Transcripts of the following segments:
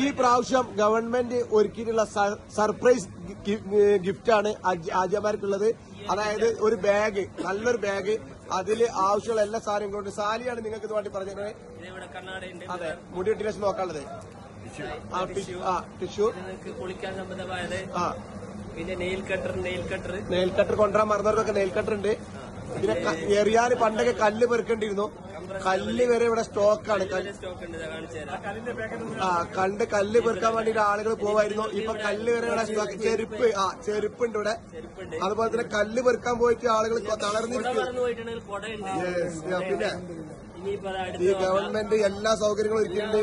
ഈ പ്രാവശ്യം government ഒരുക്കിയിട്ടുള്ള surprise ഗിഫ്റ്റാണ് ആജിമാർക്കുള്ളത്. അതായത് ഒരു ബാഗ്, നല്ലൊരു ബാഗ്, അതില് ആവശ്യമുള്ള എല്ലാ സാധനവും കൊണ്ട്. സാലിയാണ് നിങ്ങൾക്ക് ഇത് വേണ്ടി പറഞ്ഞത്. അതെ, മുടി വെട്ടിന് നോക്കാനുള്ളത്. ടിഷ്യൂ, കുളിക്കാൻ സംബന്ധമായത്, പിന്നെ നെയിൽ കട്ടർ കൊണ്ടുവരാൻ മറന്നവർക്കൊക്കെ നെയിൽ കട്ടർ ഉണ്ട്. പിന്നെ എറിയാല് പണ്ടൊക്കെ കല്ല് പെറുക്കേണ്ടിയിരുന്നു. കല്ല് വരെ ഇവിടെ സ്റ്റോക്കാണ്. കല്ല് പെറുക്കാൻ വേണ്ടിട്ട് ആളുകൾ പോവായിരുന്നു. ഇപ്പൊ കല്ല് വരെ ഇവിടെ സ്റ്റോക്ക്. ചെരുപ്പുണ്ട് ഇവിടെ. അതുപോലെ തന്നെ കല്ല് പെറുക്കാൻ പോയിട്ട് ആളുകൾ തളർന്നിരിക്കും. പിന്നെ ഈ ഗവൺമെന്റ് എല്ലാ സൗകര്യങ്ങളും ഒരുക്കിയിട്ടുണ്ട്.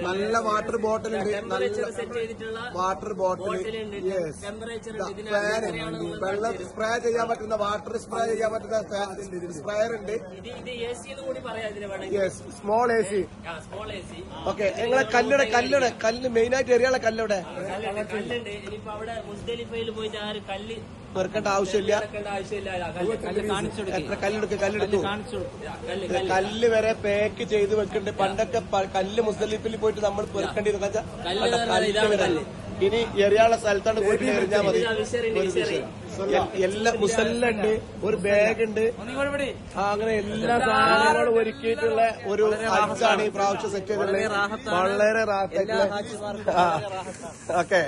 നല്ല വാട്ടർ ബോട്ടിലുണ്ട്, നല്ല വാട്ടർ ബോട്ടിൽ, ഫാന്, വെള്ളം സ്പ്രേ ചെയ്യാൻ പറ്റുന്ന, വാട്ടർ സ്പ്രേ ചെയ്യാൻ പറ്റുന്ന സ്പ്രേയർ ഉണ്ട്. Small A C. ഓക്കെ, നിങ്ങളെ കല്ല് മെയിനായിട്ട് എറിയാനുള്ള കല്ലിവിടെ പെറുക്കേണ്ട ആവശ്യമില്ല. എത്ര കല്ലെടുത്തു കല്ല് വരെ പാക്ക് ചെയ്ത് വെക്കുന്നുണ്ട്. പണ്ടൊക്കെ കല്ല് മുസ്ദലിഫിൽ പോയിട്ട് നമ്മൾ പെറുക്കേണ്ടിരുന്ന കല്ല് ഇനി എറിയാനുള്ള സ്ഥലത്താണ് പോയിട്ട് എറിഞ്ഞാൽ മതി. എല്ലാ മുസല്ലുണ്ട്, ഒരു ബാഗ് ഉണ്ട്, അങ്ങനെ എല്ലാ സാധനങ്ങളും ഒരുക്കിയിട്ടുള്ള ഒരു ഹജ്ജാണ് ഈ പ്രാവശ്യം സെറ്റ് ചെയ്തിട്ടുള്ളത്. വളരെ റാഹത്തായിട്ടുള്ള. ഓക്കെ.